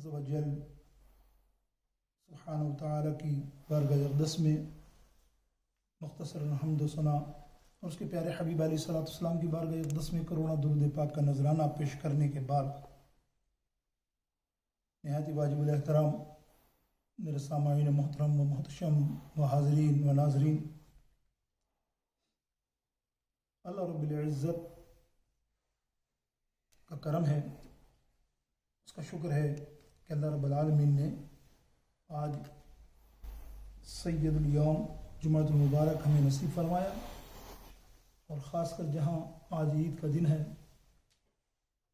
عز و جل سبحانہ و تعالیٰ کی بارگاہ اقدس میں مختصر حمد و ثنا اور اس کے پیارے حبیب علیہ الصلوۃ والسلام کی بارگاہ اقدس میں کروڑا درود پاک کا نذرانہ پیش کرنے کے بعد نہایت واجب الاحترام میرے سامعین محترم و محتشم و حاضرین و ناظرین، اللہ رب العزت کا کرم ہے، اس کا شکر ہے کہ اللہ رب العالمین نے آج سید الیوم جمعۃ المبارک ہمیں نصیب فرمایا، اور خاص کر جہاں آج عید کا دن ہے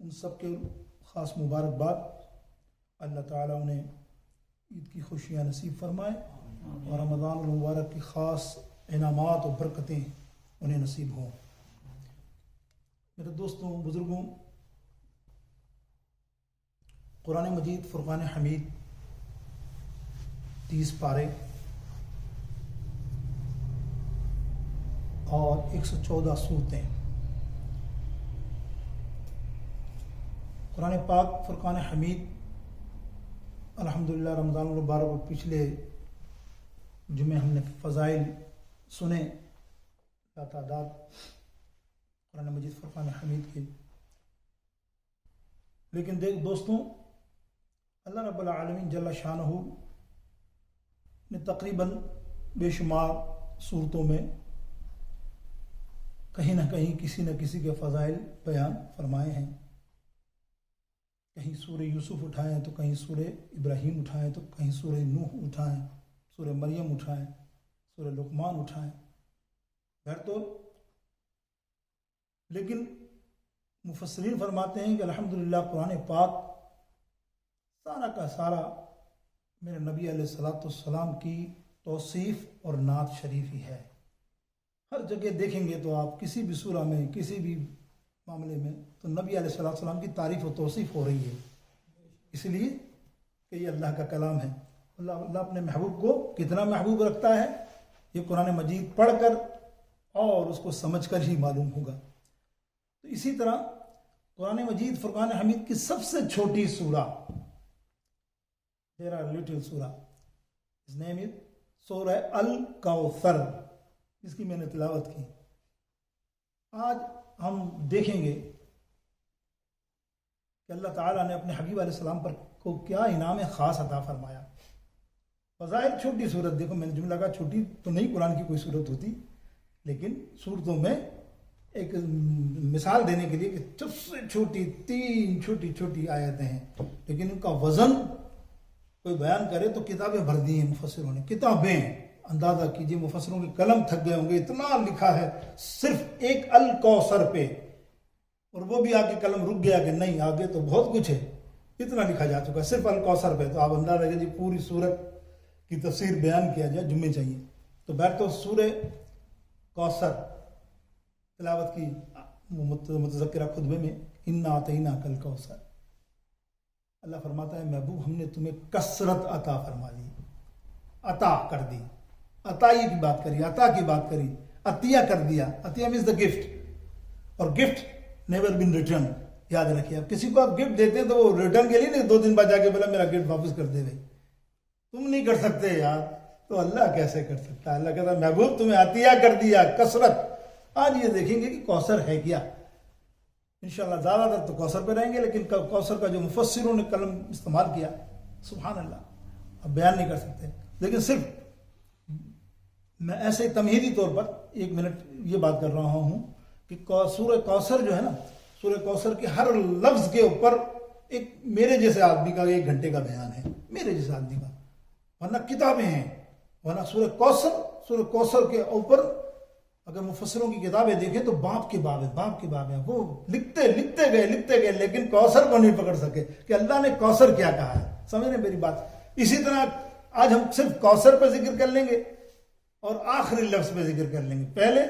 ان سب کے خاص مبارکباد، اللہ تعالیٰ انہیں عید کی خوشیاں نصیب فرمائے اور رمضان المبارک کی خاص انعامات و برکتیں انہیں نصیب ہوں۔ میرے دوستوں، بزرگوں، قرآن مجید فرقان حمید 30 پارے اور 114 سورتیں، قرآن پاک فرقان حمید الحمدللہ رمضان المبارک اور پچھلے جمعے ہم نے فضائل سنے تعداد قرآن مجید فرقان حمید کے، لیکن دیکھ دوستوں، اللہ رب العالمین جل شانہ نے تقریباً بے شمار صورتوں میں کہیں نہ کہیں کسی نہ کسی کے فضائل بیان فرمائے ہیں۔ کہیں سورہ یوسف اٹھائیں تو کہیں سورہ ابراہیم اٹھائیں تو کہیں سورہ نوح اٹھائیں، سورہ مریم اٹھائیں، سورہ لقمان اٹھائیں، بہرطور لیکن مفسرین فرماتے ہیں کہ الحمدللہ قرآن پاک سارا کا سارا میرے نبی علیہ الصلوۃ والسلام کی توصیف اور نعت شریف ہی ہے۔ ہر جگہ دیکھیں گے تو آپ کسی بھی سورہ میں کسی بھی معاملے میں تو نبی علیہ الصلوۃ والسلام کی تعریف و توصیف ہو رہی ہے، اس لیے کہ یہ اللہ کا کلام ہے۔ اللہ اپنے محبوب کو کتنا محبوب رکھتا ہے یہ قرآن مجید پڑھ کر اور اس کو سمجھ کر ہی معلوم ہوگا۔ تو اسی طرح قرآن مجید فرقان حمید کی سب سے چھوٹی سورہ، لٹل سورہ، اس نیم از سورہ الکوثر، جس کی میں نے تلاوت کی۔ آج ہم دیکھیں گے کہ اللہ تعالیٰ نے اپنے حبیب علیہ السلام پر کو کیا انعام خاص عطا فرمایا۔ بظاہر چھوٹی صورت، دیکھو میں نے جملہ کہا چھوٹی تو نہیں قرآن کی کوئی صورت ہوتی، لیکن صورتوں میں ایک مثال دینے کے لیے کہ سب سے چھوٹی 3 چھوٹی چھوٹی آیتیں ہیں، لیکن ان کا وزن کوئی بیان کرے تو کتابیں بھر دی ہیں مفسروں نے، کتابیں، اندازہ کیجئے مفسروں کے قلم تھک گئے ہوں گے، اتنا لکھا ہے صرف ایک الکوثر پہ، اور وہ بھی آگے قلم رک گیا کہ نہیں آگے تو بہت کچھ ہے، اتنا لکھا جا چکا صرف الکوثر پہ۔ تو آپ اندازہ کیجئے پوری سورت کی تفسیر بیان کیا جائے جمعے چاہیے تو بیٹھ تو سورہ کوثر تلاوت کی متذکرہ خطبے میں، انا اعطیناک الکوثر، اللہ فرماتا ہے محبوب ہم نے تمہیں کثرت عطا فرما دی، عطا کر دی، عطائی کی بات کری، عطا کی بات کری، عطیہ کر دیا۔ عطیہ means the gift، اور گفٹ نیور بین ریٹرن، یاد رکھیے۔ اب کسی کو آپ گفٹ دیتے ہیں تو وہ ریٹرن کے لیے نہیں 2 دن بعد جا کے بولا میرا گفٹ واپس کر دے، تم نہیں کر سکتے یار، تو اللہ کیسے کر سکتا ہے؟ اللہ کہتا ہے محبوب تمہیں عطیہ کر دیا، کثرت۔ آج یہ دیکھیں گے کہ کوثر ہے کیا، انشاءاللہ زیادہ تر تو کوثر پہ رہیں گے، لیکن کوثر کا جو مفسروں نے قلم استعمال کیا سبحان اللہ اب بیان نہیں کر سکتے، لیکن صرف میں ایسے تمہیدی طور پر 1 منٹ یہ بات کر رہا ہوں کہ سورہ کوثر جو ہے نا، سورہ کوثر کے ہر لفظ کے اوپر ایک میرے جیسے آدمی کا 1 گھنٹے کا بیان ہے، میرے جیسے آدمی کا، ورنہ کتابیں ہیں، ورنہ سورہ کوثر کے اوپر اگر مفسروں کی کتابیں دیکھیں تو باپ کے باب ہیں، وہ لکھتے گئے لیکن کوثر کو نہیں پکڑ سکے کہ اللہ نے کوثر کیا کہا ہے۔ سمجھ رہے میری بات؟ اسی طرح آج ہم صرف کوثر پہ ذکر کر لیں گے اور آخری لفظ پہ ذکر کر لیں گے، پہلے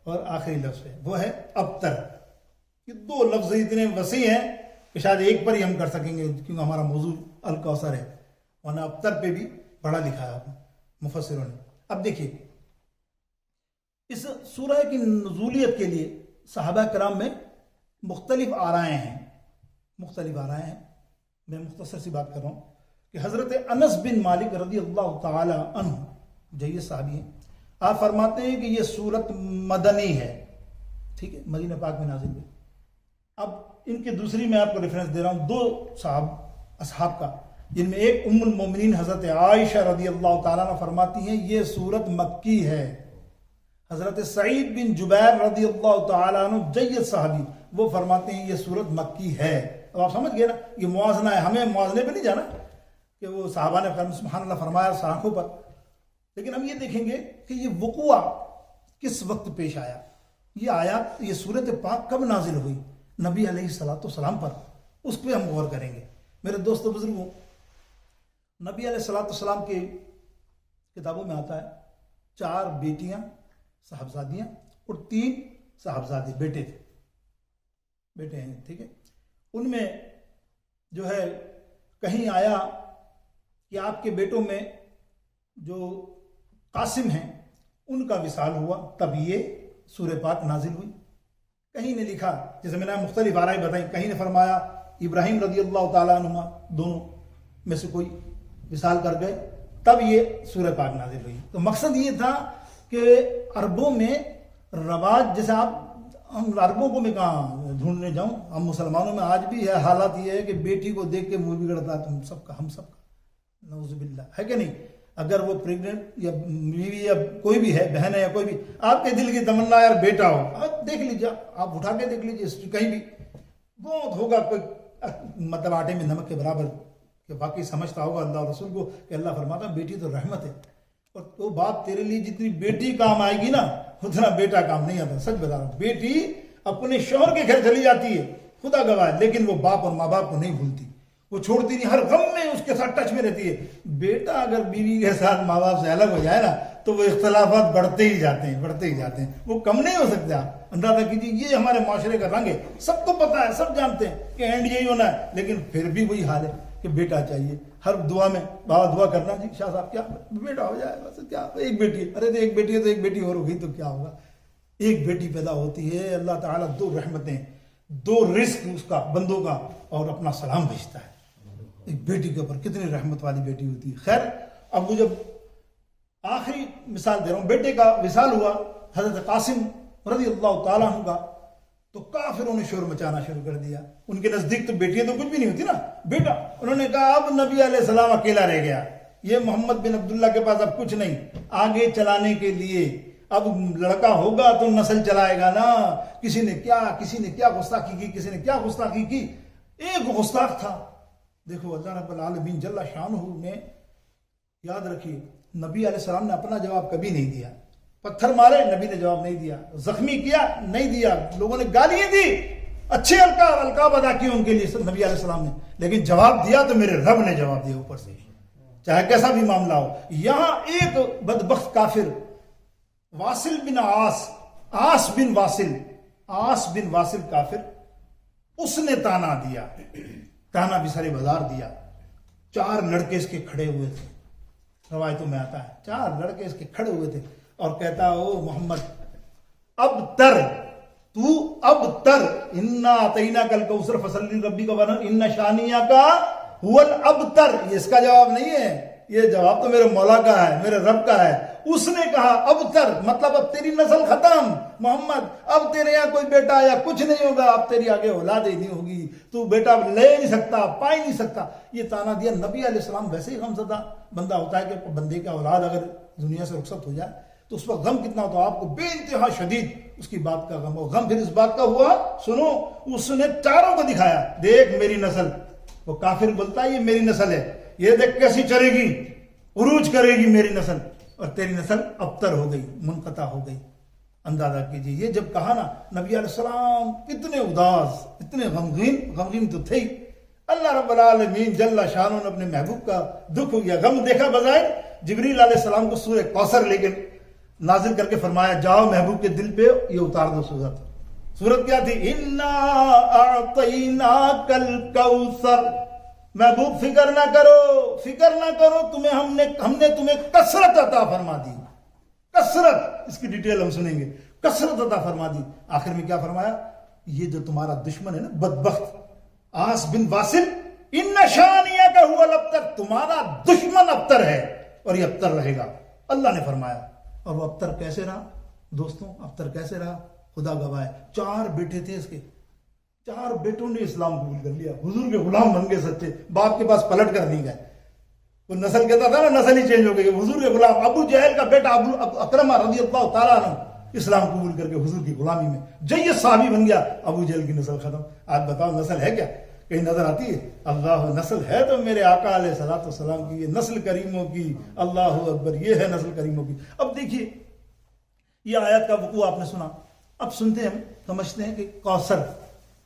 اور آخری لفظ پہ، وہ ہے ابتر۔ یہ 2 لفظ اتنے وسیع ہیں کہ شاید ایک پر ہی ہم کر سکیں گے کیونکہ ہمارا موضوع الکوثر ہے، ورنہ ابتر پہ بھی بڑا لکھا ہے مفسروں نے۔ اب دیکھیے اس سورہ کی نزولیت کے لیے صحابہ کرام میں مختلف آرائیں ہیں، میں مختصر سی بات کر رہا ہوں کہ حضرت انس بن مالک رضی اللہ تعالی عنہ جید صحابی ہیں، آپ فرماتے ہیں کہ یہ سورت مدنی ہے، ٹھیک ہے، مدینہ پاک میں نازل ہوئی۔ اب ان کے دوسری میں آپ کو ریفرنس دے رہا ہوں، دو اصحاب کا، جن میں ایک ام المومنین حضرت عائشہ رضی اللہ تعالیٰ عنہ فرماتی ہیں یہ سورت مکی ہے۔ حضرت سعید بن جبیر رضی اللہ تعالیٰ عنہ جید صحابی، وہ فرماتے ہیں یہ سورت مکی ہے۔ اب آپ سمجھ گئے نا، یہ موازنہ ہے، ہمیں موازنے پہ نہیں جانا کہ وہ صحابہ نے سبحان اللہ فرمایا آنکھوں پر، لیکن ہم یہ دیکھیں گے کہ یہ وقوع کس وقت پیش آیا، یہ آیات، یہ سورت پاک کب نازل ہوئی نبی علیہ الصلوۃ والسلام پر، اس پہ ہم غور کریں گے۔ میرے دوستو بزرگوں، نبی علیہ الصلوۃ والسلام کے کتابوں میں آتا ہے 4 بیٹیاں صاحبزادیاں اور 3 صاحبزادے بیٹے ہیں، ٹھیک ہے۔ ان میں جو ہے کہیں آیا کہ آپ کے بیٹوں میں جو قاسم ہیں ان کا وصال ہوا، تب یہ سورہ پاک نازل ہوئی۔ کہیں نے لکھا، جیسے میں نے مختلف آرائیں بتائیں، کہیں نے فرمایا ابراہیم رضی اللہ تعالیٰ عنہ دونوں میں سے کوئی وصال کر گئے، تب یہ سورہ پاک نازل ہوئی۔ تو مقصد یہ تھا کہ عربوں میں رواج، جیسے ہم عربوں کو میں کہاں ڈھونڈنے جاؤں، ہم مسلمانوں میں آج بھی ہے حالات یہ ہے کہ بیٹی کو دیکھ کے منہ بگڑتا ہے، ہم سب کا نعوذ باللہ، ہے کہ نہیں؟ اگر وہ پریگننٹ یا بیوی یا کوئی بھی ہے، بہن ہے یا کوئی بھی، آپ کے دل کی تمنا یار بیٹا ہو، آپ دیکھ لیجیے، آپ اٹھا کے دیکھ لیجیے کہیں بھی، بہت ہوگا کوئی مطلب آٹے میں نمک کے برابر، کہ باقی سمجھتا ہوگا اللہ رسول کو کہ اللہ فرماتا بیٹی تو رحمت ہے، اور تو باپ تیرے لیے جتنی بیٹی کام آئے گی نا اتنا بیٹا کام نہیں آتا۔ سچ بتا رہا ہوں، بیٹی اپنے شوہر کے گھر چلی جاتی ہے، خدا گواہ، لیکن وہ باپ اور ماں باپ کو نہیں بھولتی، وہ چھوڑتی نہیں، ہر غم میں اس کے ساتھ ٹچ میں رہتی ہے۔ بیٹا اگر بیوی کے ساتھ ماں باپ سے الگ ہو جائے نا تو وہ اختلافات بڑھتے ہی جاتے ہیں، وہ کم نہیں ہو سکتے۔ آپ اندازہ کیجیے، یہ ہمارے معاشرے کا رنگ ہے، سب کو پتا ہے، سب جانتے ہیں کہ اینڈ یہی ہونا ہے، لیکن پھر بھی وہی حال ہے کہ بیٹا چاہیے۔ ہر دعا میں بابا دعا کرنا، جی شاہ صاحب کیا بیٹا ہو جائے، بس کیا ایک بیٹی ہے، ارے تو ایک بیٹی ہے تو ایک بیٹی اور ہوگی تو کیا ہوگا، ایک بیٹی پیدا ہوتی ہے، اللہ تعالیٰ 2 رحمتیں، 2 رزق اس کا بندوں کا، اور اپنا سلام بھیجتا ہے۔ ایک بیٹی کے اوپر کتنی رحمت والی بیٹی ہوتی ہے۔ خیر، اب وہ جب آخری مثال دے رہا ہوں، بیٹے کا وصال ہوا حضرت قاسم رضی اللہ تعالیٰ عنہ کا، تو کافروں نے شور مچانا شروع کر دیا۔ ان کے نزدیک تو بیٹیاں تو کچھ بھی نہیں ہوتی نا، بیٹا، انہوں نے کہا اب نبی علیہ السلام اکیلا رہ گیا، یہ محمد بن عبداللہ کے پاس اب کچھ نہیں آگے چلانے کے لیے، اب لڑکا ہوگا تو نسل چلائے گا نا۔ کسی نے کیا گستاخی کی، کسی نے کیا گستاخی کی، ایک گستاخ تھا۔ دیکھو اللہ رب العالمین جل شانہ نے، یاد رکھیے، نبی علیہ السلام نے اپنا جواب کبھی نہیں دیا، پتھر مارے نبی نے جواب نہیں دیا، زخمی کیا نہیں دیا، لوگوں نے گالیاں دی، اچھے القاب ادا کیے ان کے لیے نبی علیہ السلام نے، لیکن جواب دیا تو میرے رب نے جواب دیا اوپر سے، چاہے کیسا بھی معاملہ ہو۔ یہاں ایک بدبخت کافر واصل بن عاص بن واصل کافر، اس نے تانا دیا، تانا بھی سارے بازار دیا۔ 4 لڑکے اس کے کھڑے ہوئے تھے، روایتوں میں آتا ہے 4 لڑکے اس کے کھڑے ہوئے تھے، اور کہتا او محمد اب تر انا اتینا کل کوثر فصلی ربی کا ورنہ ان شانیہ کا هو الابتر۔ یہ اس کا جواب نہیں ہے، یہ جواب تو میرے مولا کا ہے، میرے رب کا ہے۔ اس نے کہا ابتر، مطلب اب تیری نسل ختم محمد، اب تیرے یہاں کوئی بیٹا یا کچھ نہیں ہوگا، اب تیری آگے اولاد ہی نہیں ہوگی، تو بیٹا لے نہیں سکتا، پا ہی نہیں سکتا۔ یہ تانا دیا۔ نبی علیہ السلام ویسے ہی غمزدہ بندہ ہوتا ہے کہ بندے کا اولاد اگر دنیا سے رخصت ہو جائے تو اس وقت غم کتنا ہوتا ہے، آپ کو بے انتہا شدید اس کی بات کا غم ہو۔ غم پھر اس بات کا ہوا، سنو، اس نے 4 کو دکھایا، دیکھ میری نسل، وہ کافر بولتا ہے یہ میری نسل ہے، یہ دیکھ کیسی چرے گی، عروج کرے گی میری نسل، اور تیری نسل ابتر ہو گئی، منقطع ہو گئی۔ اندازہ کیجئے، یہ جب کہا نا، نبی علیہ السلام اتنے اداس، اتنے غمگین تو تھے ہی۔ اللہ رب العالمین جل شانہ نے اپنے محبوب کا دکھ یا غم دیکھا بظاہر، جبریل علیہ السلام کو سورہ کوثر لے کے نازل کر کے فرمایا جاؤ محبوب کے دل پہ یہ اتار دو۔ سورت کیا تھی؟ انا اعطیناک الکوثر۔ محبوب فکر نہ کرو، ہم نے تمہیں کثرت عطا فرما دی، کثرت، اس کی ڈیٹیل ہم سنیں گے، کثرت عطا فرما دی۔ آخر میں کیا فرمایا؟ یہ جو تمہارا دشمن ہے نا بدبخت عاص بن واصل، ان ابتر تمہارا دشمن ابتر ہے اور یہ ابتر رہے گا، اللہ نے فرمایا۔ اور وہ ابتر کیسے رہا دوستوں؟ ابتر کیسے رہا؟ خدا گواہ ہے، 4 بیٹے تھے اس کے، 4 بیٹوں نے اسلام قبول کر لیا، حضور کے غلام بن گئے سچے، باپ کے پاس پلٹ کر نہیں گئے۔ وہ نسل کہتا تھا نا، نسل ہی چینج ہو گئی، حضور کے غلام ابو جہل کا بیٹا ابو اکرمہ رضی اللہ تعالیٰ عنہ اسلام قبول کر کے حضور کی غلامی میں جیت صحابی بن گیا، ابو جہل کی نسل ختم۔ آج بتاؤ نسل ہے کیا؟ کہیں نظر آتی ہے؟ اللہ نسل ہے تو میرے آقا علیہ الصلوۃ والسلام کی، یہ نسل کریموں کی، اللہ اکبر، یہ ہے نسل کریموں کی۔ اب دیکھیے یہ آیت کا وقوع آپ نے سنا، اب سنتے ہیں، ہم سمجھتے ہیں کہ کوثر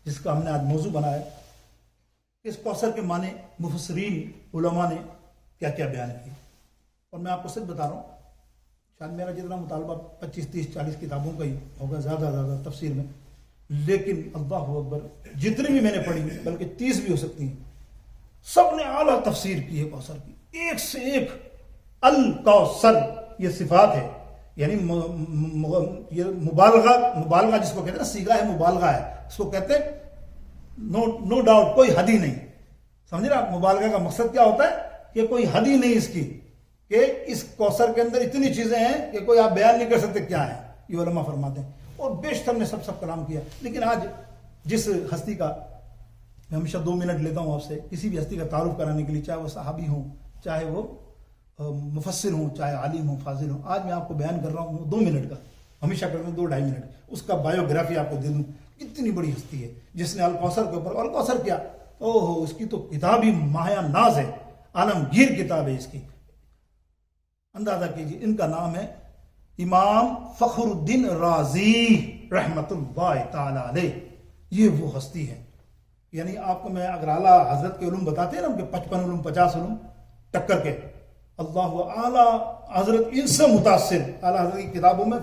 جس کا ہم نے آج موضوع بنایا، اس کوثر کے معنی مفسرین علماء نے کیا کیا بیان کیے۔ اور میں آپ کو سچ بتا رہا ہوں، شاید میرا جتنا مطالبہ 25 30 40 کتابوں کا ہی ہوگا زیادہ تفسیر میں، لیکن اللہ اکبر جتنی بھی میں نے پڑھی، بلکہ 30 بھی ہو سکتی ہیں، سب نے اعلیٰ تفسیر کی ہے کوثر کی، ایک سے ایک۔ الکوثر یہ صفات ہے، یعنی یہ مبالغہ جس کو کہتے ہیں، صیغہ ہے مبالغہ ہے، اس کو کہتے ہیں نو ڈاؤٹ، کوئی حد ہی نہیں، سمجھ رہے آپ؟ مبالغہ کا مقصد کیا ہوتا ہے کہ کوئی حد ہی نہیں اس کی، کہ اس کوثر کے اندر اتنی چیزیں ہیں کہ کوئی آپ بیان نہیں کر سکتے کیا ہے، یہ علماء فرماتے ہیں۔ اور بیشتر نے سب کلام کیا، لیکن آج جس ہستی کا میں ہمیشہ 2 منٹ لیتا ہوں آپ سے کسی بھی ہستی کا تعارف کرانے کے لیے، چاہے وہ صحابی ہوں، چاہے وہ مفسر ہوں، چاہے عالم ہوں، فاضل ہوں، آج میں آپ کو بیان کر رہا ہوں 2 منٹ کا، ہمیشہ کرتا ہوں 2 ڈھائی منٹ، اس کا بایوگرافی آپ کو دے دوں، کتنی بڑی ہستی ہے جس نے الکوثر کے اوپر، الکوثر کیا، اس کی تو کتاب ہی ماہیا ناز ہے، عالمگیر کتاب ہے اس کی۔ اندازہ کیجیے، ان کا نام ہے امام فخر الدین رازی رحمت اللہ تعالی علیہ۔ یہ وہ ہستی ہے، یعنی آپ کو میں اگر اعلیٰ حضرت کے علوم بتاتے ہیں نا کہ 55 علوم 50 علوم ٹکر کے، اللہ اعلیٰ حضرت ان سے متاثر، اعلیٰ حضرت کی کتابوں میں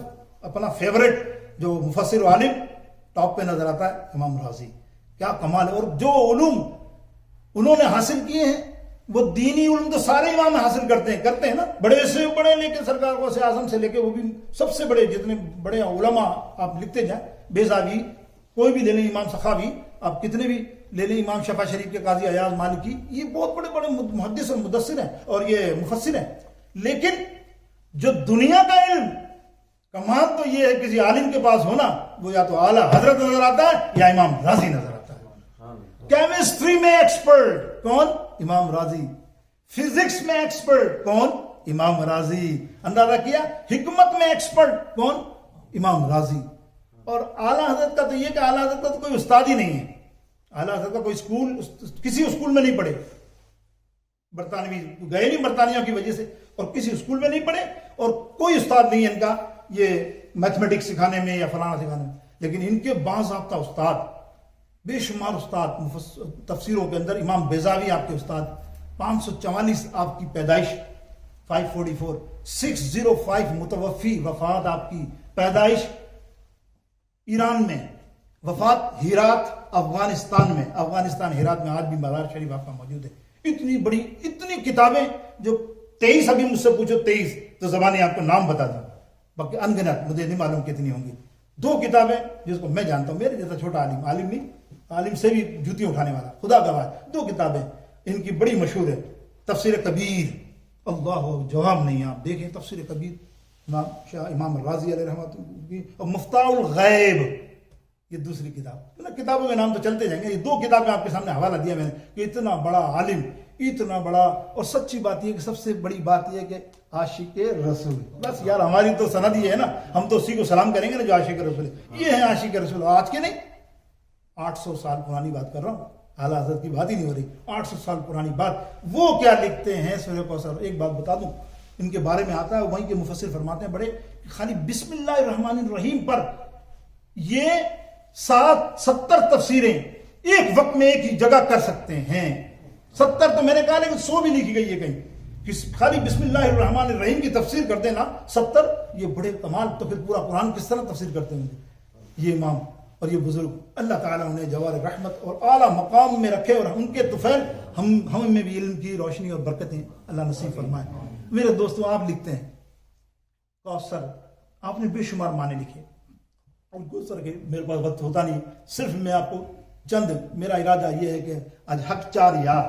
اپنا فیوریٹ جو مفسر و عالم ٹاپ پہ نظر آتا ہے امام رازی، کیا کمال ہے۔ اور جو علوم انہوں نے حاصل کیے ہیں وہ دینی علوم تو سارے امام حاصل کرتے ہیں نا، بڑے سے بڑے لے کے سرکار غوث اعظم سے لے کے وہ بھی سب سے بڑے جتنے بڑے علماء آپ لکھتے جائیں، بیزاوی کوئی بھی لے لیں، امام سخاوی آپ کتنے بھی لے لیں، امام شفا شریف کے قاضی ایاز مالکی، یہ بہت بڑے بڑے محدث اور مدثر ہیں اور یہ مفسر ہیں۔ لیکن جو دنیا کا علم کمال تو یہ ہے کسی عالم کے پاس ہونا، وہ یا تو اعلیٰ حضرت نظر آتا ہے یا امام رازی نظر آتا ہے۔ کیمسٹری میں ایکسپرٹ کون؟ امام رازی۔ فزکس میں ایکسپرٹ کون؟ امام رازی۔ اندازہ کیا؟ حکمت میں ایکسپرٹ کون؟ امام رازی۔ اور اعلیٰ حضرت کا تو یہ کہ اعلیٰ حضرت کا تو کوئی استاد ہی نہیں ہے، اعلیٰ حضرت کا کوئی اسکول، کسی اسکول میں نہیں پڑھے، برطانوی گئے نہیں برطانیہ کی وجہ سے، اور کسی اسکول میں نہیں پڑھے، اور کوئی استاد نہیں ہے ان کا یہ میتھمیٹکس سکھانے میں یا فلانا سکھانے میں، لیکن ان کے باضابطہ استاد، بے شمار استاد تفسیروں کے اندر، امام بیضاوی آپ کے استاد، 544 آپ کی پیدائش، 544 605 متوفی، وفات آپ کی پیدائش ایران میں، وفات ہیرات افغانستان میں، افغانستان ہیرات میں آج بھی مزار شریف آپ کا موجود ہے۔ اتنی بڑی اتنی کتابیں، جو 23 ابھی مجھ سے پوچھو 23 تو زبانی آپ کو نام بتا دوں، باقی انگنت مجھے نہیں معلوم کتنی ہوں گی۔ 2 کتابیں جس کو میں جانتا ہوں، میرے جیسا چھوٹا عالم نہیں، عالم سے بھی جوتی اٹھانے والا، خدا گواہ ہے، 2 کتابیں ان کی بڑی مشہور ہے، تفسیر کبیر، اللہ جواب نہیں، آپ دیکھیں تفسیر کبیر امام رازی علیہ رحمۃ کی، اور مفتاح الغیب یہ دوسری کتاب، کتابوں کے نام تو چلتے جائیں گے، یہ 2 کتابیں آپ کے سامنے حوالہ دیا میں نے کہ اتنا بڑا عالم، اتنا بڑا، اور سچی بات یہ کہ سب سے بڑی بات یہ کہ عاشق رسول، بس یار ہماری تو سند یہ ہے نا، ہم تو اسی کو سلام کریں گے نا جو عاشق رسول ہے، یہ ہے عاشق رسول، آج کے نہیں 800 سال پرانی بات کر رہا ہوں، اعلیٰ حضرت کی بات ہی نہیں ہو رہی، 800 سال پرانی بات۔ وہ کیا لکھتے ہیں سورہ کوثر؟ ایک بات بتا دوں ان کے بارے میں آتا ہے، وہیں کے مفسر فرماتے ہیں بڑے، خالی بسم اللہ الرحمن الرحیم پر یہ 70 تفسیریں ایک وقت میں ایک ہی جگہ کر سکتے ہیں، 70 تو میں نے کہا لیکن 100 بھی لکھی گئی ہے کہیں، خالی بسم اللہ الرحمن الرحیم کی تفسیر کرتے ہیں نا 70، یہ بڑے کمال، تو پھر پورا قرآن کس طرح تفسیر کرتے ہیں یہ امام اور یہ بزرگ؟ اللہ تعالیٰ انہیں جوار رحمت اور اعلیٰ مقام میں رکھے، اور ان کے طفیل ہم میں بھی علم کی روشنی اور برکتیں اللہ نصیب فرمائے۔ میرے دوستوں، آپ لکھتے ہیں کوثر، آپ نے بے شمار معنی لکھے، اور کوثر کے میرے پاس وقت ہوتا نہیں، صرف میں آپ کو چند، میرا ارادہ یہ ہے کہ آج حق 4 یار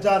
4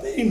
3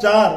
4,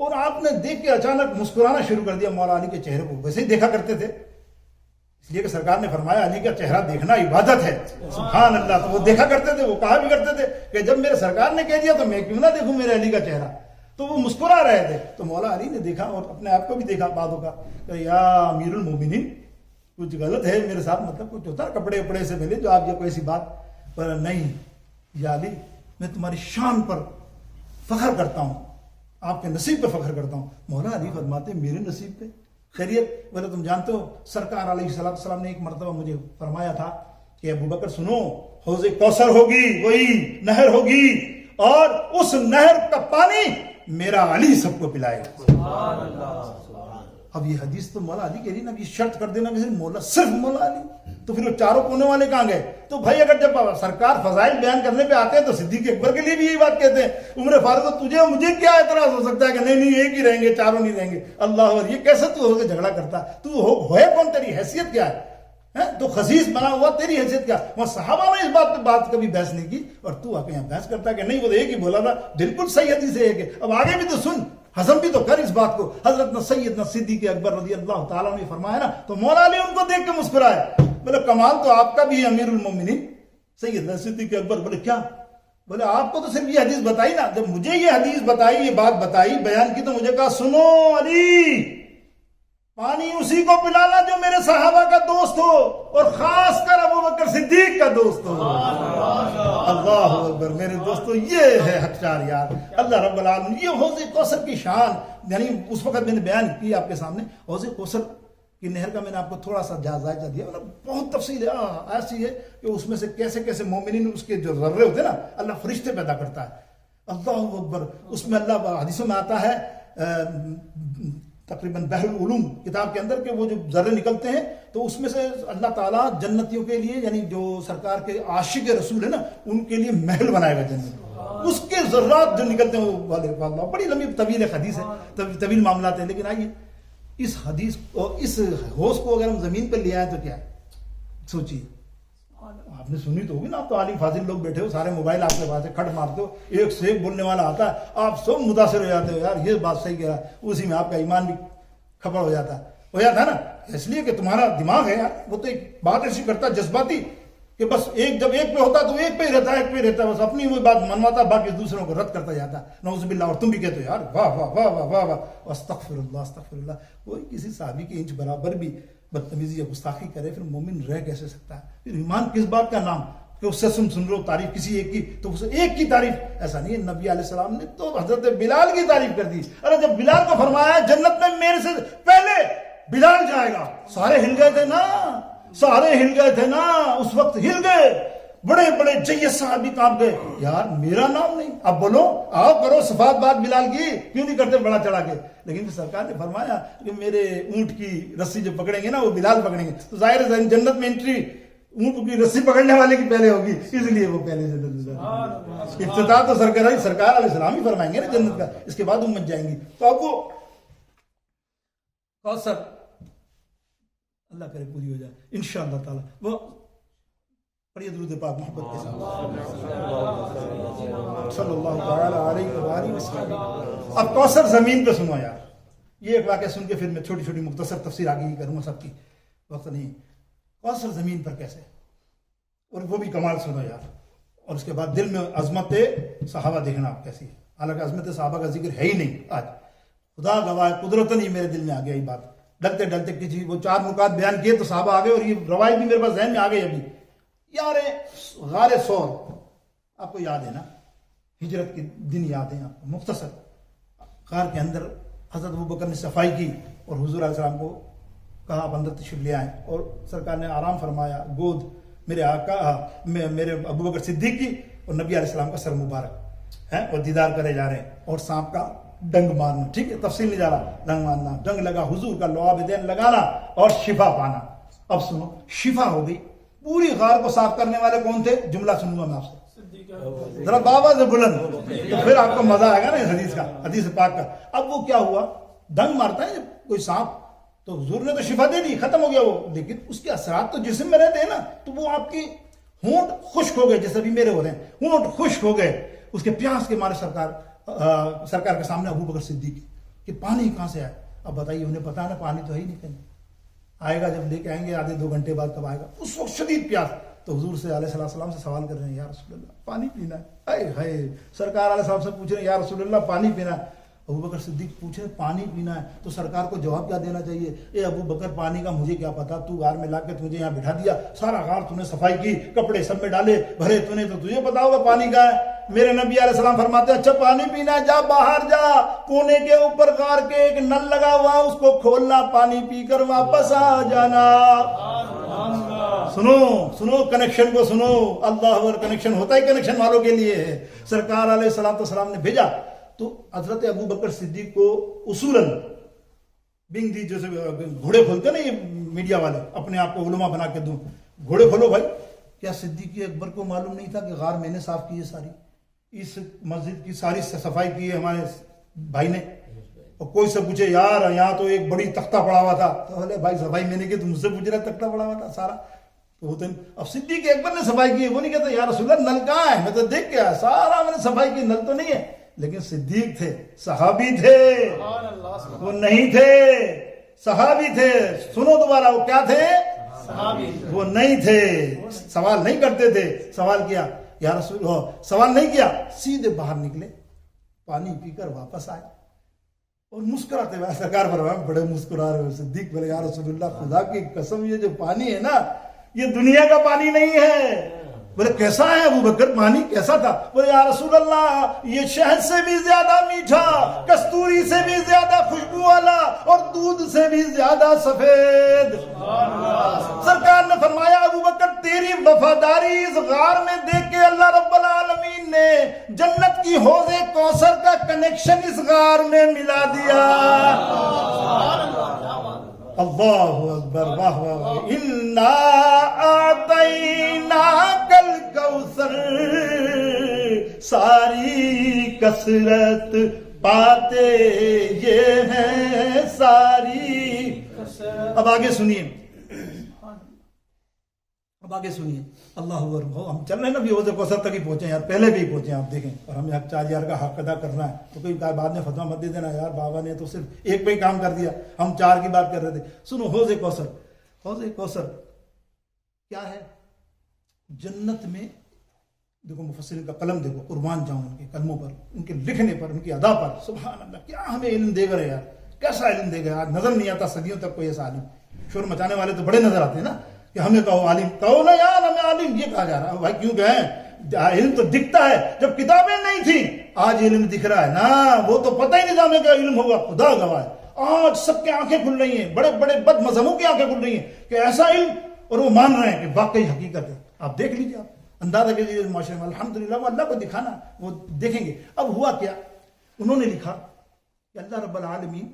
اور آپ نے دیکھ کے اچانک مسکرانا شروع کر دیا مولا علی کے چہرے کو. ویسے ہی دیکھا کرتے تھے, اس لیے کہ سرکار نے فرمایا علی کا چہرہ دیکھنا عبادت ہے. سبحان اللہ. تو وہ دیکھا کرتے تھے, وہ کہا بھی کرتے تھے کہ جب میرے سرکار نے کہہ دیا تو میں کیوں نہ دیکھوں میرے علی کا چہرہ. تو وہ مسکرا رہے تھے. تو مولا علی نے دیکھا اور اپنے آپ کو بھی دیکھا بعدوں کا کہ یا امیر المومنین, کچھ غلط ہے میرے ساتھ, مطلب کچھ ہوتا ہے کپڑے وپڑے سے ملے جو آپ یہ کوئی ایسی بات. پر نہیں یا علی, میں تمہاری شان پر فخر کرتا ہوں, آپ کے نصیب پہ فخر کرتا ہوں. مولا علی فرماتے میرے نصیب پہ خیریت. بولے تم جانتے ہو سرکار علیہ السلام نے ایک مرتبہ مجھے فرمایا تھا کہ ابو بکر سنو, حوض کوثر ہوگی, وہی نہر ہوگی, اور اس نہر کا پانی میرا علی سب کو پلائے گا. اب یہ حدیث تو مولا علی کہہ رہی نا, یہ شرط کر دینا کہ صرف مولا علی, تو پھر وہ چاروں کونے والے کہاں گئے؟ تو بھائی اگر جب سرکار فضائل بیان کرنے پہ آتے ہیں تو صدیق اکبر کے لیے بھی یہی بات کہتے ہیں, عمر فاروق تجھے اور مجھے کیا اعتراض ہو سکتا ہے کہ نہیں ایک ہی رہیں گے, چاروں نہیں رہیں گے. اللہ, یہ کیسے تو ہو کے جھگڑا کرتا, تو ہوئے کون, تیری حیثیت کیا ہے؟ تو خسیس بنا ہوا, تیری حیثیت کیا؟ وہاں صحابہ نے اس بات پہ بات کبھی بحث نہیں کی, اور تو آ کے یہاں بحث کرتا ہے کہ نہیں وہ ایک ہی بولا تھا. بالکل صحیح حدیث ہے کہ اب آگے بھی تو سن, ہضم بھی تو کر اس بات کو. حضرت سیدنا صدیق اکبر رضی اللہ تعالیٰ نے فرمایا نا, تو مولا علی ان کو دیکھ کے مسکرائے. بولے کمال تو آپ کا بھی ہے امیر المومنین سیدنا صدیق اکبر. بولے کیا؟ بولے آپ کو تو صرف یہ حدیث بتائی نا, جب مجھے یہ حدیث بتائی, یہ بات بتائی, بیان کی, تو مجھے کہا سنو علی, پانی اسی کو پلانا جو میرے صحابہ کا دوست ہو, اور خاص کر ابو بکر صدیق کا دوست ہو. اللہ اکبر. میرے دوستو, یہ ہے حقدار یار اللہ رب العالمین. یہ حوض کوثر کی شان, یعنی اس وقت میں نے بیان کی آپ کے سامنے حوض کوثر کی نہر کا, میں نے آپ کو تھوڑا سا جائزہ دیا, بہت تفصیل ہے. ایسی ہے کہ اس میں سے کیسے کیسے مومنین, اس کے جو ذرے ہوتے ہیں نا, اللہ فرشتے پیدا کرتا ہے. اللہ اکبر. اس میں اللہ حدیثوں میں آتا ہے تقریباً بحر العلوم کتاب کے اندر, کہ وہ جو ذرے نکلتے ہیں تو اس میں سے اللہ تعالیٰ جنتیوں کے لیے, یعنی جو سرکار کے عاشق رسول ہیں نا, ان کے لیے محل بنائے گا جنت. اس کے ذرات جو نکلتے ہیں وہ والے, بڑی لمبی طویل حدیث ہے, طویل معاملات ہیں. لیکن آئیے اس حدیث کو, اس حوض کو اگر ہم زمین پہ لے آئیں تو کیا ہے, سوچیے. آپ نے سنی تو ہوگی نا, آپ تو عالم فاضل لوگ بیٹھے ہو, سارے موبائل آپ کے پاس ہے, کھٹ مارتے ہو, ایک سے ایک بولنے والا آتا ہے, آپ سب متاثر ہو جاتے ہو, یار یہ بات صحیح کہہ رہا ہے, اسی میں آپ کا ایمان بھی کھپڑ ہو جاتا ہے نا. اس لیے کہ تمہارا دماغ ہے یار, وہ تو ایک بات ایسی کرتا ہے جذباتی, کہ بس ایک جب ایک پہ ہوتا تو ایک پہ ہی رہتا ہے, ایک پہ ہی رہتا ہے, بس اپنی وہ بات منواتا, باقی دوسروں کو رد کرتا جاتا ہے. نعوذ باللہ. اور تم بھی کہتے ہو یار واہ واہ واہ واہ واہ واہ, استغفر اللہ استغفر اللہ. کوئی کسی صحابی کے انچ برابر بھی بدتمیزی یا گستاخی کرے, پھر مومن رہ کیسے سکتا ہے؟ پھر ایمان کس بات کا نام کہ اس سے سن رہو تعریف کسی ایک کی, تو اسے ایک کی تعریف. ایسا نہیں ہے. نبی علیہ السلام نے تو حضرت بلال کی تعریف کر دی. ارے جب بلال کو فرمایا جنت میں میرے سے پہلے بلال جائے گا, سارے ہل گئے تھے نا, سارے ہل گئے تھے نا, اس وقت ہل گئے. بڑے بڑے جیس صحابی کام گئے, یار میرا نام نہیں, اب بولو آؤ کرو صفات بات بلال کی, کیوں نہیں کرتے بڑا چڑھا کے. لیکن پھر سرکار نے فرمایا کہ میرے اونٹ کی رسی جو پکڑیں گے نا وہ بلال پکڑیں گے, تو ظاہر ہے جنت میں انٹری اونٹ کی رسی پکڑنے والے کی پہلے ہوگی, اس لیے وہ پہلے جنت میں. افتتاح تو سرکار علیہ السلام ہی فرمائیں گے نا جنت کا, اس کے بعد امت جائیں گی. تو آپ کو کوثر اللہ کرے پوری ہو جائے انشاءاللہ تعالی. وہ پڑھیے درود پاک محبت کے ساتھ صلی اللہ تعالی علیہ وآلہ وسلم. اب کوثر زمین پہ سنو یار, یہ ایک واقعہ سن کے پھر میں چھوٹی چھوٹی مختصر تفسیر آگے ہی کروں گا, سب کی وقت نہیں. کوثر زمین پر کیسے, اور وہ بھی کمال سنو یار. اور اس کے بعد دل میں عظمت صحابہ دیکھنا آپ کیسی ہے. حالانکہ عظمت صحابہ کا ذکر ہے ہی نہیں آج, خدا گواہ قدرتاً ہی میرے دل میں آ گیا یہ بات. ڈلتے ڈلتے کسی وہ 4 نکات بیان کیے تو صحابہ آ گئے, اور یہ روایت بھی میرے پاس ذہن میں آ گئی ابھی. یار غار ثور آپ کو یاد ہے نا, ہجرت کے دن یاد ہیں آپ کو. مختصر غار کے اندر حضرت ابوبکر نے صفائی کی, اور حضور علیہ السلام کو کہا آپ اندر تشریف لے آئیں, اور سرکار نے آرام فرمایا. گود میرے آقا میرے ابوبکر صدیق کی اور نبی علیہ السلام کا سر مبارک ہے, اور دیدار کرے جا رہے ہیں, اور سانپ کا ڈنگ مارنا. ٹھیک ہے, تفصیل نہیں جا رہا. ڈنگ مارنا, ڈنگ لگا, حضور کا لعاب دین لگانا, اور شفا پانا. اب سنو, شفا ہو گئی. پوری غار کو صاف کرنے والے کون تھے؟ جملہ سنوں گا میں آپ سے ذرا بابا سے بلند, تو پھر آپ کو مزہ آئے گا نا اس حدیث کا, حدیث پاک کا. اب وہ کیا ہوا, ڈنگ مارتا ہے جب کوئی سانپ, تو حضور نے تو شفا دے دی, ختم ہو گیا وہ, لیکن اس کے اثرات تو جسم میں رہتے ہیں نا. تو وہ آپ کی ہونٹ خشک ہو گئے, جیسے بھی میرے ہو رہے ہیں, ہونٹ خشک ہو گئے. اس کے پیاس کے مارے سرکار کے سامنے ابوبکر صدیق کہ پانی کہاں سے آئے. اب بتائیے انہیں پتا نا پانی تو ہے ہی نہیں کہیں, آئے گا جب لے کے آئیں گے آدھے 2 گھنٹے بعد کب آئے گا. اس وقت شدید پیاس, تو حضور سے علیہ السلام سے سوال کر رہے ہیں یا رسول اللہ پانی پینا ہے. اے ہائے, سرکار علیہ السلام سے پوچھ رہے ہیں یا رسول اللہ پانی پینا ہے. ابو بکر صدیق پوچھے پانی پینا ہے تو سرکار کو جواب کیا دینا چاہیے؟ اے ابو بکر پانی کا مجھے کیا پتا, تو غار میں لا کے تجھے یہاں بٹھا دیا, سارا غار تو نے صفائی کی, کپڑے سب میں ڈالے بھرے, تو نے تو تجھے پتا ہوگا پانی کا ہے. میرے نبی علیہ السلام فرماتے ہیں اچھا پانی پینا ہے, جا باہر جا, کونے کے اوپر غار کے ایک نل لگا ہوا اس کو کھولنا, پانی پی کر واپس آ جانا. سنو کنیکشن کو سنو, اللہ اکبر. کنیکشن ہوتا ہی کنیکشن والوں کے لیے ہے. سرکار علیہ السلام نے بھیجا تو حضرت ابو بکر صدیق کو اصولاً بنگ دی, جیسے گھوڑے کھولتے نا یہ میڈیا والے, اپنے آپ کو علماء بنا کے دوں, گھوڑے کھولو بھائی. کیا صدیق اکبر کو معلوم نہیں تھا کہ غار میں نے صاف کی ہے ساری, اس مسجد کی ساری صفائی کی ہے ہمارے بھائی نے؟ اور کوئی سے پوچھے یار یہاں تو ایک بڑی تختہ پڑا ہوا تھا, تو بولے بھائی صفائی میں نے کی, تم سے پوچھ رہا تختہ پڑا ہوا تھا سارا. تو وہ اب صدیق اکبر نے صفائی کی ہے, وہ نہیں کہتا یا رسول اللہ نل کہاں ہے, میں تو دیکھ کے سارا میں نے صفائی کی, نل تو نہیں ہے. لیکن صدیق تھے, صحابی تھے, وہ نہیں تھے, صحابی تھے. سنو دوبارہ, وہ کیا تھے؟ صحابی. وہ نہیں تھے, سوال نہیں کرتے تھے. سوال کیا یا رسول, سوال نہیں کیا, سیدھے باہر نکلے, پانی پی کر واپس آئے اور مسکراتے ہوئے سرکار فرمایا, بڑے مسکرا رہے ہو. صدیق بولے یا رسول اللہ خدا کی قسم یہ جو پانی ہے نا یہ دنیا کا پانی نہیں ہے. بولے کیسا ہے ابو بکر, پانی کیسا تھا؟ بولے یا رسول اللہ یہ شہد سے بھی زیادہ میٹھا, کستوری سے بھی زیادہ خوشبو والا, اور دودھ سے بھی زیادہ سفید. سرکار نے فرمایا ابو بکر تیری وفاداری اس غار میں دیکھ کے اللہ رب العالمین نے جنت کی حوض کوثر کا کنیکشن اس غار میں ملا دیا. اللہ اکبر, واہ واہ. انا اعطیناک الکوثر, ساری کثرت باتیں یہ ہیں ساری. اب آگے سنیے, اللہ اکبر. ہم چل رہے ہیں نا بھی حوض کوثر تک ہی پہنچے یار, پہلے بھی پہنچے آپ دیکھیں. اور ہمیں 4,000 کا حق ادا کرنا ہے, تو کوئی بعد میں فتویٰ مت دے دینا یار بابا نے تو صرف ایک پہ ہی کام کر دیا, ہم 4 کی بات کر رہے تھے. سنو حوض کوثر. حوض کوثر کیا ہے؟ جنت میں دیکھو مفسرین کا قلم دیکھو, قربان جاؤں ان کے قلموں پر, ان کے لکھنے پر, ان کی ادا پر. سبحان اللہ, کیا ہمیں علم دے گا یار, کیسا علم دے گا. نظر نہیں آتا صدیوں تک کوئی ایسا عالم. شور مچانے والے تو بڑے نظر آتے ہیں نا, کہ ہمیں کہو عالم, کہو نا یار ہمیں عالم, یہ کہا جا رہا ہے بھائی. کیوں کہیں علم تو دکھتا ہے, جب کتابیں نہیں تھیں, آج علم دکھ رہا ہے نا. وہ تو پتہ ہی نہیں تھا ہمیں کیا علم ہوگا, خدا گواہ ہے. آج سب کی آنکھیں کھل رہی ہیں, بڑے بڑے بد مذہبوں کی آنکھیں کھل رہی ہیں کہ ایسا علم, اور وہ مان رہے ہیں کہ واقعی حقیقت ہے. آپ دیکھ لیجیے, آپ اندازہ کیجیے معاشرے میں. الحمدللہ وہ اللہ کو دکھانا, وہ دیکھیں گے. اب ہوا کیا, انہوں نے لکھا کہ اللہ رب العالمین,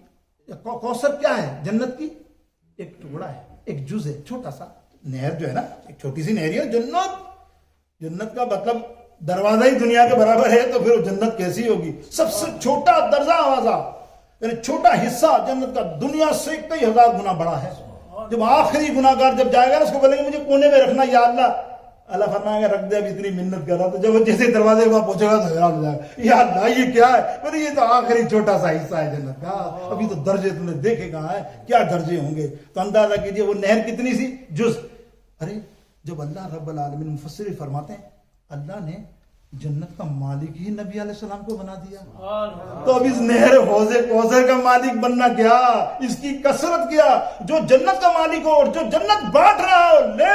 کوثر کیا ہے؟ جنت کی ایک ٹکڑا ہے, ایک جز ہے, چھوٹا سا نہر جو ہے نا, ایک چھوٹی سی نہر ہے. جنت کا مطلب دروازہ ہی دنیا کے برابر ہے, تو پھر جنت کیسی ہوگی؟ سب سے چھوٹا درجہ آوازہ, یعنی چھوٹا حصہ جنت کا دنیا سے کئی ہزار گنا بڑا ہے. جب آخری گناہگار جب جائے گا نا, اس کو بولیں گے مجھے کونے میں رکھنا یا اللہ. اللہ فرمائے گا رکھ دے, اب اتنی منت کر رہا. تو جب وہ جیسے دروازے کے وہاں پہنچے گا تو حیران ہو جائے گا, یا اللہ یہ کیا ہے؟ بولے یہ تو آخری چھوٹا سا حصہ ہے جنت کا, ابھی تو درجے تم نے دیکھے کہاں ہے, کیا درجے ہوں گے. تو اندازہ کیجئے وہ نہر کتنی سی, جز. ارے جب اللہ رب العالمین, مفسر فرماتے ہیں اللہ نے جنت کا مالک ہی نبی علیہ السلام کو بنا دیا, تو اب اس نہر حوض کوثر کا مالک بننا کیا, اس کی کثرت کیا. جو جنت کا مالک ہو اور جو جنت بانٹ رہا ہو, لے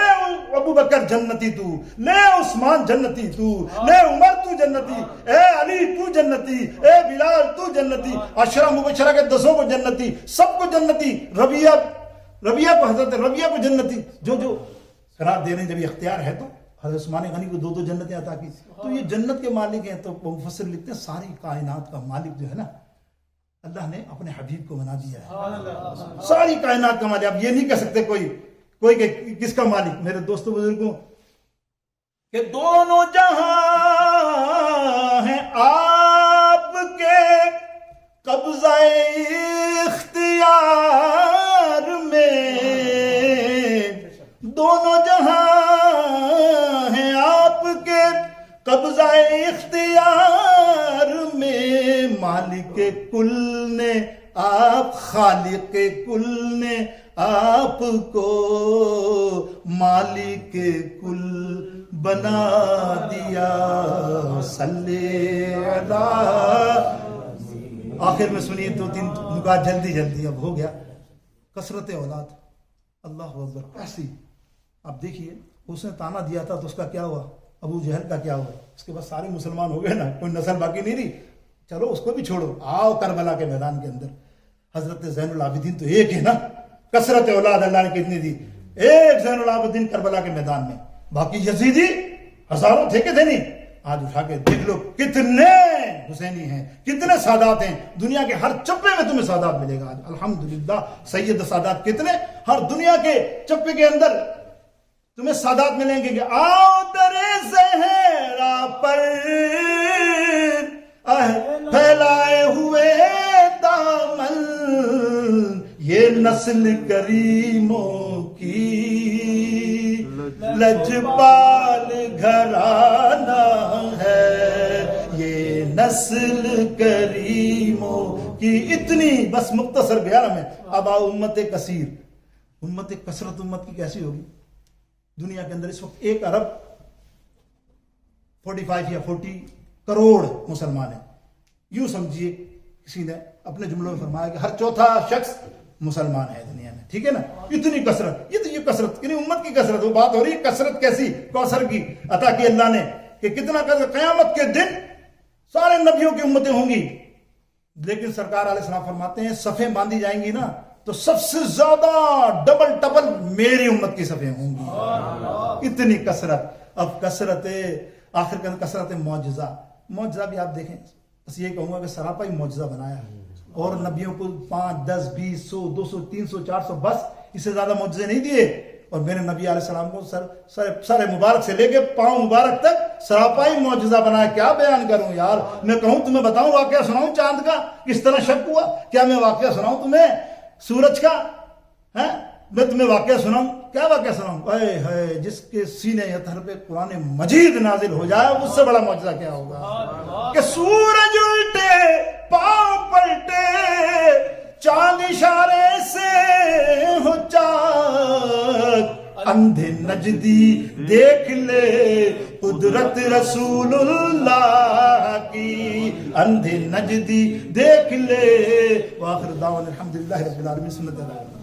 ابو بکر جنتی تو, لے عثمان جنتی تو, لے عمر تو جنتی, اے علی تو جنتی, اے بلال تو جنتی, عشرہ مبشرہ کے 10 کو جنتی, سب کو جنتی. ربیہ کو, حضرت ربیہ کو جنتی. جو قرار دے رہے ہیں, جب یہ اختیار ہے تو حضرت عثمان غنی کو 2 جنتیں عطا کی. تو یہ جنت کے مالک ہیں. تو مفسر لکھتے ہیں ساری کائنات کا مالک جو ہے نا, اللہ نے اپنے حبیب کو بنا دیا ہے. ساری کائنات کا مالک. اب یہ نہیں کہہ سکتے کوئی کہ کس کا مالک. میرے دوستوں بزرگوں, کہ دونوں جہاں ہیں آپ کے قبضہ اختیار میں, دونوں جہاں ہیں آپ کے قبضہ اختیار میں, مالک کل نے خالق کل نے آپ کو مالک کل بنا دیا، صلی اللہ۔ آخر میں سنیے دو تین نکات جلدی اب ہو گیا۔ کثرت اولاد، اللہ اکبر، کیسی آپ دیکھیے، اس نے تانا دیا تھا تو اس کا کیا ہوا؟ ابو جہل کا کیا ہوا؟ اس کے بعد سارے مسلمان ہو گئے نا، کوئی نسل باقی نہیں رہی۔ چلو اس کو بھی چھوڑو، آؤ کربلا کے میدان کے اندر، حضرت زین العابدین تو ایک ہے نا، کثرت اولاد اللہ نے کتنی دی؟ ایک زین العابدین کربلا کے میدان میں، باقی یزیدی ہزاروں تھے کہ تھے نہیں؟ آج اٹھا کے دیکھ لو کتنے حسینی ہیں، کتنے سادات ہیں، دنیا کے ہر چپے میں تمہیں سادات ملے گا۔ آج الحمدللہ سید سادات کتنے، ہر دنیا کے چپے کے اندر تمہیں سادات ملیں گے کہ آؤ در زہرا پر پھیلائے ہوئے دامن، یہ نسل کریموں کی لجپال گھرانہ ہے، یہ نسل کریموں کی۔ اتنی بس مختصر بیان میں۔ اب آؤ امت کثیر، امت کثرت امت کی کیسی ہوگی؟ دنیا کے اندر اس وقت 1 ارب 45 یا 40 کروڑ مسلمان ہیں۔ یوں سمجھیے کسی نے اپنے جملوں میں فرمایا کہ ہر چوتھا شخص مسلمان ہے دنیا میں، ٹھیک ہے نا؟ اتنی کثرت، یہ کثرت یعنی امت کی کثرت۔ وہ بات ہو رہی ہے کثرت کیسی؟ کوثر کی عطا کی اللہ نے کہ کتنا کثرت، قیامت کے دن سارے نبیوں کی امتیں ہوں گی، لیکن سرکار علیہ السلام فرماتے ہیں صفیں باندھی جائیں گی نا تو سب سے زیادہ ڈبل میری امت کی صفیں ہوں گی۔ اتنی کثرت۔ اب کثرت آخر کا کثرت معجزہ بھی آپ دیکھیں، بس یہ کہوں گا کہ سراپا ہی معجزہ بنایا ہے، اور نبیوں کو 5 10 20 100 200 300 400 بس اس سے زیادہ معجزے نہیں دیے، اور میرے نبی علیہ السلام کو سر مبارک سے لے کے پاؤں مبارک تک سراپا ہی معجزہ بنایا۔ کیا بیان کروں یار، میں کہوں تمہیں بتاؤں، واقعہ سناؤں چاند کا کس طرح شک ہوا؟ کیا میں واقعہ سناؤں تمہیں سورج کا؟ میں تمہیں واقعہ سناؤں؟ کیا واقعہ سناؤں؟ اے ہے جس کے سینے اطہر پہ قرآن مجید نازل ہو جائے، اس سے بڑا معجزہ کیا ہوگا کہ سورج الٹے پاؤں پلٹے، چاند اشارے سے ہو چاک، اندھے نجدی دیکھ لے قدرت رسول اللہ کی، اندھے نجدی دیکھ لے۔ وآخر دعوانا الحمدللہ رب العالمین، سنت اللہ۔